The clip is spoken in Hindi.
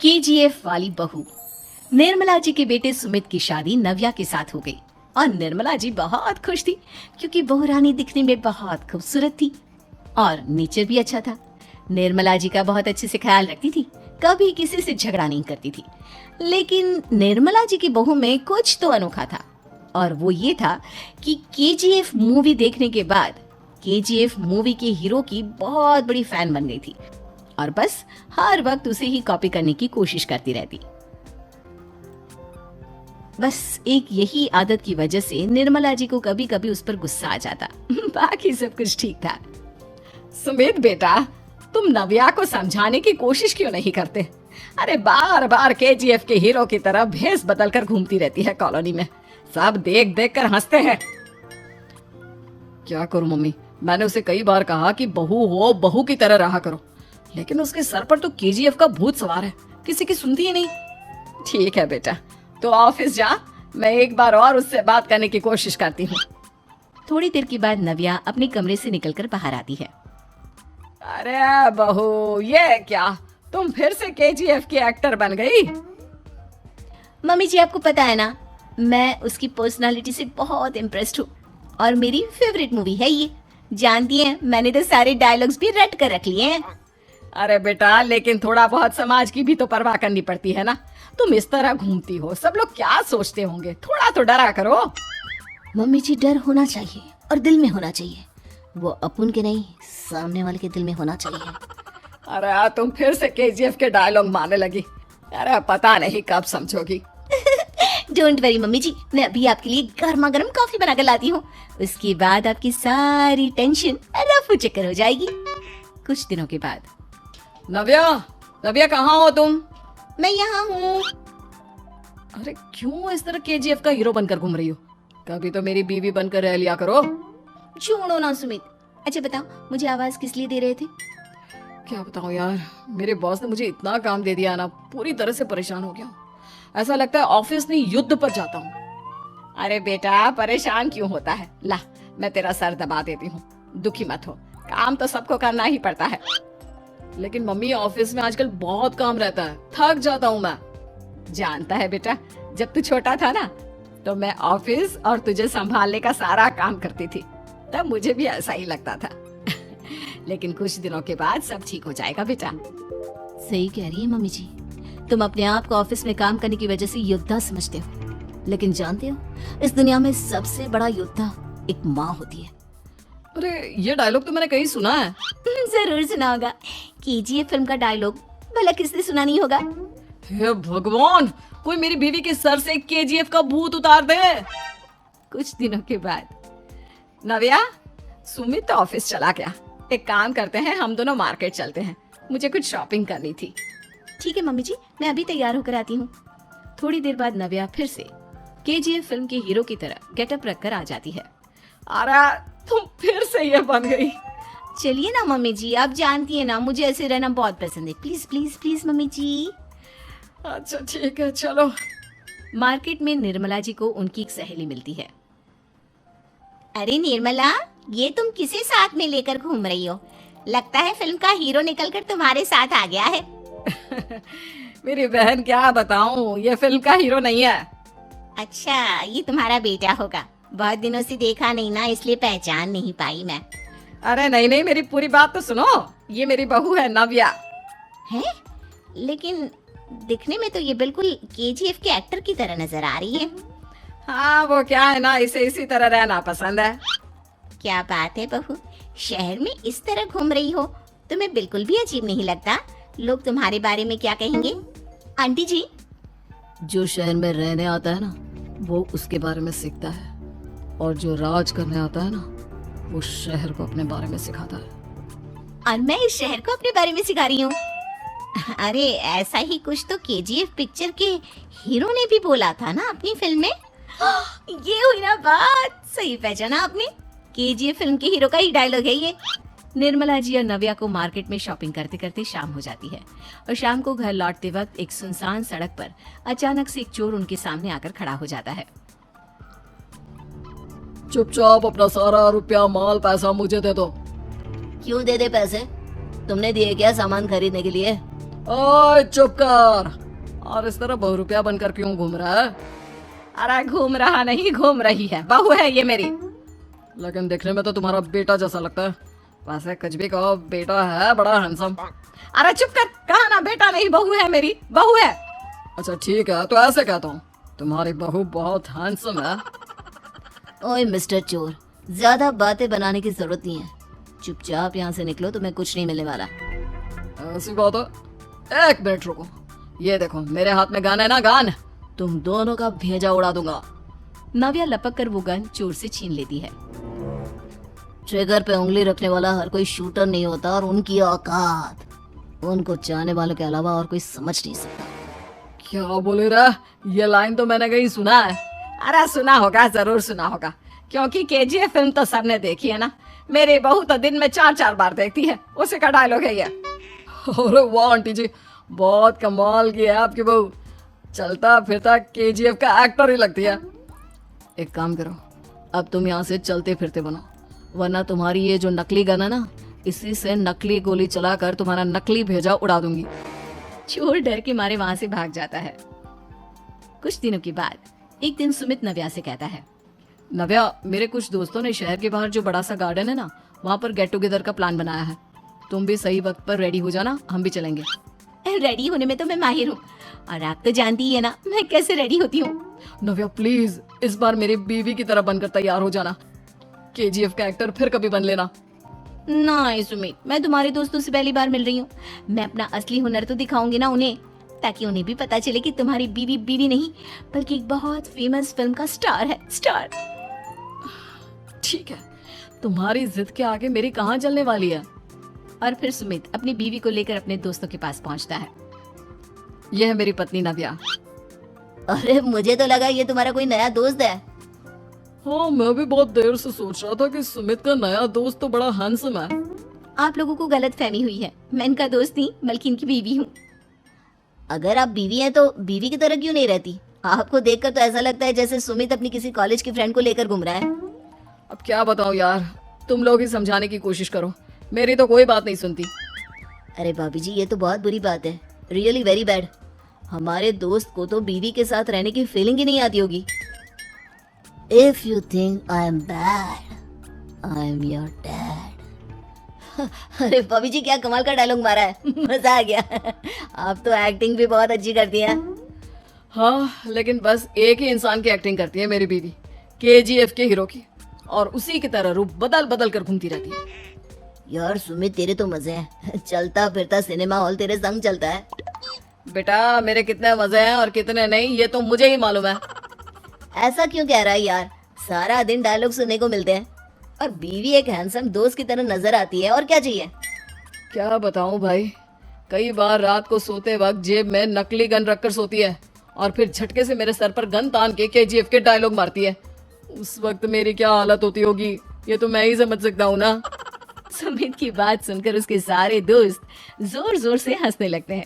केजीएफ वाली बहू। निर्मला जी के बेटे सुमित की शादी नव्या के साथ हो गई और निर्मला जी बहुत खुश थी क्योंकि बहू रानी दिखने में बहुत खूबसूरत थी और नेचर भी अच्छा था। निर्मला जी का बहुत अच्छे से ख्याल रखती थी, कभी किसी से झगड़ा नहीं करती थी। लेकिन निर्मला जी की बहू में कुछ तो अनोखा था और वो ये था कि केजीएफ मूवी देखने के बाद केजीएफ मूवी के हीरो की बहुत बड़ी फैन बन गई थी और बस हर वक्त उसे ही कॉपी करने की कोशिश करती रहती। बस एक यही आदत की वजह से निर्मला जी को कभी कभी उस पर गुस्सा आ जाता। बाकी सब कुछ ठीक था। सुमित बेटा, तुम नव्या को समझाने की कोशिश क्यों नहीं करते? अरे बार बार केजीएफ के हीरो की तरह भेस बदलकर घूमती रहती है कॉलोनी में, सब देख देख कर हंसते हैं। क्या करूं मम्मी, मैंने उसे कई बार कहा कि बहू हो, बहू की तरह रहा करो, लेकिन उसके सर पर तो केजीएफ का भूत सवार है, किसी की सुनती ही नहीं। ठीक है बेटा, तो ऑफिस जा, मैं एक बार और उससे बात करने की कोशिश करती हूँ। थोड़ी देर के बाद नव्या अपने कमरे से निकलकर बाहर आती है। अरे बहू, ये क्या, तुम फिर से केजीएफ की एक्टर बन गई? मम्मी जी, आपको पता है ना, मैं उसकी पर्सनालिटी से बहुत इम्प्रेस्ड हूँ और मेरी फेवरेट मूवी है ये। जानती हैं, मैंने तो सारे डायलॉग्स भी रट कर रख लिए हैं। अरे बेटा, लेकिन थोड़ा बहुत समाज की भी तो परवाह करनी पड़ती है ना। तुम इस तरह घूमती हो, सब लोग क्या सोचते होंगे, थोड़ा तो डरा करो। मम्मी जी, डर होना चाहिए और दिल में होना चाहिए, वो अपन के नहीं, सामने वाले के दिल में होना चाहिए। अरे तुम फिर से केजीएफ के डायलॉग मारने लगी। अरे पता नहीं कब समझोगी। डोंट वरी मम्मी जी, मैं अभी आपके लिए गर्मा गर्म कॉफी बना कर लाती हूँ, उसके बाद आपकी सारी टेंशन रफू चक्कर हो जाएगी। कुछ दिनों के बाद। नव्या, नव्या कहाँ हो तुम? मैं यहाँ हूँ। अरे क्यों इस तरह केजीएफ का हीरो बनकर घूम रही हो? कभी तो मेरी बीवी बनकर रह लिया करो। छोड़ो ना सुमित। अच्छा बताओ, मुझे आवाज किस लिए दे रहे थे? क्या बताऊं यार, मेरे बॉस ने मुझे इतना काम दे दिया ना, पूरी तरह से परेशान हो गया। ऐसा लगता है ऑफिस नहीं, युद्ध पर जाता हूँ। अरे बेटा, परेशान क्यों होता है? ला, मैं तेरा सर दबा देती हूँ, दुखी मत हो, काम तो सबको करना ही पड़ता है। लेकिन मम्मी, ऑफिस में आजकल बहुत काम रहता है, थक जाता हूँ मैं। जानता है बेटा, जब तू छोटा था ना, तो मैं ऑफिस और तुझे संभालने का सारा काम करती थी, तब मुझे भी ऐसा ही लगता था। लेकिन कुछ दिनों के बाद सब ठीक हो जाएगा बेटा। सही कह रही है मम्मी जी, तुम अपने आप को ऑफिस में काम करने की वजह से योद्धा समझते हो, लेकिन जानते हो, इस दुनिया में सबसे बड़ा योद्धा एक माँ होती है। अरे ये डायलॉग तो मैंने कहीं सुना है। जरूर सुना होगा, केजीएफ फिल्म का डायलॉग, भला किसने सुना नहीं होगा? हे भगवान, कोई मेरी बीवी के सर से केजीएफ का भूत उतार दे। कुछ दिनों के बाद। नव्या, सुमित तो ऑफिस चला गया, एक काम करते हैं, हम दोनों मार्केट चलते हैं, मुझे कुछ शॉपिंग करनी थी। ठीक है मम्मी जी, मैं अभी तैयार होकर आती हूँ। थोड़ी देर बाद नव्या फिर से केजीएफ फिल्म के हीरो की तरह गेटअप रखकर आ जाती है। अरे तुम फिर से ये बन गई। चलिए ना मम्मी जी, आप जानती है ना, मुझे ऐसे रहना बहुत पसंद है। प्लीज प्लीज प्लीज मम्मी जी। अच्छा ठीक है, चलो। मार्केट में निर्मला जी को उनकी एक सहेली मिलती है। अरे निर्मला, ये तुम किसे साथ में लेकर घूम रही हो? लगता है फिल्म का हीरो निकलकर तुम्हारे साथ आ गया है। मेरी बहन, क्या बताऊं, ये फिल्म का हीरो नहीं है। अच्छा, ये तुम्हारा बेटा होगा, बहुत दिनों से देखा नहीं ना, इसलिए पहचान नहीं पाई मैं। अरे नहीं नहीं, मेरी पूरी बात तो सुनो, ये मेरी बहू है नव्या। है? लेकिन दिखने में तो ये बिल्कुल केजीएफ के एक्टर की तरह नजर आ रही है। हाँ, वो क्या है ना, इसे इसी तरह रहना पसंद है। क्या बात है बहू, शहर में इस तरह घूम रही हो, तुम्हें बिल्कुल भी अजीब नहीं लगता? लोग तुम्हारे बारे में क्या कहेंगे? आंटी जी, जो शहर में रहने आता है ना, वो उसके बारे में सीखता है, और जो राज करने आता है ना, वो शहर को अपने बारे में सिखाता है। और मैं इस शहर को अपने बारे में सिखा रही हूँ। अरे ऐसा ही कुछ तो केजीएफ पिक्चर के हीरो ने भी बोला था ना अपनी फिल्म में। ये हुई ना बात, सही पहचाना आपने, केजीएफ फिल्म के हीरो का ही डायलॉग है ये। निर्मला जी और नव्या को मार्केट में शॉपिंग करते करते शाम हो जाती है और शाम को घर लौटते वक्त एक सुनसान सड़क पर अचानक से एक चोर उनके सामने आकर खड़ा हो जाता है। चुपचाप अपना सारा रुपया, माल, पैसा मुझे दे दो। क्यों दे दे पैसे? तुमने दिए क्या सामान खरीदने के लिए? ओए चुप कर। और इस तरह बहुरूपिया बनकर क्यों घूम रहा है? अरे घूम रहा नहीं, घूम रही है, बहू है ये मेरी। लेकिन देखने में तो तुम्हारा बेटा जैसा लगता है। वैसे कुछ भी कहो, बेटा है बड़ा हैंडसम। अरे चुप कर, कहा ना बेटा नहीं, बहू है मेरी, बहू है। अच्छा ठीक है, तो ऐसे कहता हूँ, तुम्हारी बहू बहुत हैंडसम है। ओए मिस्टर चोर, ज्यादा बातें बनाने की जरूरत नहीं है। चुपचाप यहाँ से निकलो, तुम्हें कुछ नहीं मिलने वाला। ऐसी बात है, एक मिनट रुको। ये देखो मेरे हाथ में गन है ना, गन, तुम दोनों का भेजा उड़ा दूंगा। नव्या लपक कर वो गन चोर से छीन लेती है। ट्रिगर पे उंगली रखने वाला हर कोई शूटर नहीं होता, और उनकी औकात उनको चाहने वालों के अलावा और कोई समझ नहीं सकता। क्या बोले रहा? ये लाइन तो मैंने कहीं सुना है। अरे सुना होगा, जरूर सुना होगा, क्योंकि केजीएफ फिल्म तो सबने देखी है ना। मेरी बहू तो दिन में 4-4 बार देखती है, उसी का डायलॉग है ये। अरे वाह आंटी जी, बहुत कमाल की है आपकी बहू। चलता फिरता केजीएफ का एक्टर ही लगती है। एक काम करो, अब तुम यहाँ से चलते फिरते बनो, वरना तुम्हारी ये जो नकली गन है ना, इसी से नकली गोली चलाकर तुम्हारा नकली भेजा उड़ा दूंगी। चोर डर के मारे वहां से भाग जाता है। कुछ दिनों के बाद एक दिन सुमित नव्या से कहता है, नव्या, मेरे कुछ दोस्तों ने शहर के बाहर जो बड़ा सा गार्डन है ना, वहाँ पर गेट टुगेदर का प्लान बनाया है। तुम भी सही वक्त पर रेडी हो जाना, हम भी चलेंगे। रेडी होने में तो मैं माहिर हूँ, और आप तो जानती ही है ना मैं कैसे रेडी होती हूँ। नव्या प्लीज, इस बार मेरी बीवी की तरह बनकर तैयार हो जाना। केजीएफ का एक्टर फिर कभी बन लेना। नहीं सुमित, मैं तुम्हारे दोस्तों से पहली बार मिल रही हूँ। मैं अपना असली हुनर तो दिखाऊंगी ना उन्हें, ताकि उन्हें भी पता चले कि तुम्हारी बीवी बीवी नहीं, बल्कि एक बहुत फेमस फिल्म का स्टार है, स्टार। ठीक है, तुम्हारी जिद के आगे मेरी कहाँ चलने वाली है। और फिर सुमित अपनी बीवी को लेकर अपने दोस्तों के पास पहुंचता है। यह है मेरी पत्नी नव्या। अरे मुझे तो लगा ये तुम्हारा कोई नया दोस्त है। हाँ, मैं भी बहुत देर से सोच रहा था कि सुमित का नया दोस्त तो बड़ा हैंडसम है। आप लोगों को गलत फहमी हुई है, मैं इनका दोस्त नहीं बल्कि इनकी बीवी हूँ। अगर आप बीवी हैं तो बीवी की तरह क्यों नहीं रहती? आपको देखकर तो ऐसा लगता है जैसे सुमित अपनी किसी कॉलेज की फ्रेंड को लेकर घूम रहा है। अब क्या बताऊं यार, तुम लोग ही समझाने की कोशिश करो, मेरी तो कोई बात नहीं सुनती। अरे भाभी जी, ये तो बहुत बुरी बात है, रियली वेरी बैड। हमारे दोस्त को तो बीवी के साथ रहने की फीलिंग ही नहीं आती होगी। If you think I am bad, I am your dad. अरे भाभी जी, क्या कमाल का डायलॉग मारा है, मजा आ गया। आप तो एक्टिंग भी बहुत अच्छी करती हैं। हाँ, लेकिन बस एक ही इंसान की एक्टिंग करती है मेरी बीवी, केजीएफ के हीरो की, और उसी की तरह रूप बदल बदल कर घूमती रहती है। यार सुमित, तेरे तो मजे हैं, चलता फिरता सिनेमा हॉल तेरे संग चलता है। बेटा, मेरे कितने मजे हैं और कितने नहीं, ये तो मुझे ही मालूम है। ऐसा क्यों कह रहा है यार? सारा दिन डायलॉग सुनने को मिलते हैं, और बीवी एक हैंडसम दोस्त की तरह नजर आती है, और क्या चाहिए? क्या बताऊं भाई, कई बार रात को सोते वक्त जेब में नकली गन रखकर सोती है, और फिर झटके से मेरे सर पर गन तान के केजीएफ के डायलॉग मारती है। उस वक्त मेरी क्या हालत होती होगी, ये तो मैं ही समझ सकता हूँ ना। सुमित की बात सुनकर उसके सारे दोस्त जोर जोर से हंसने लगते हैं।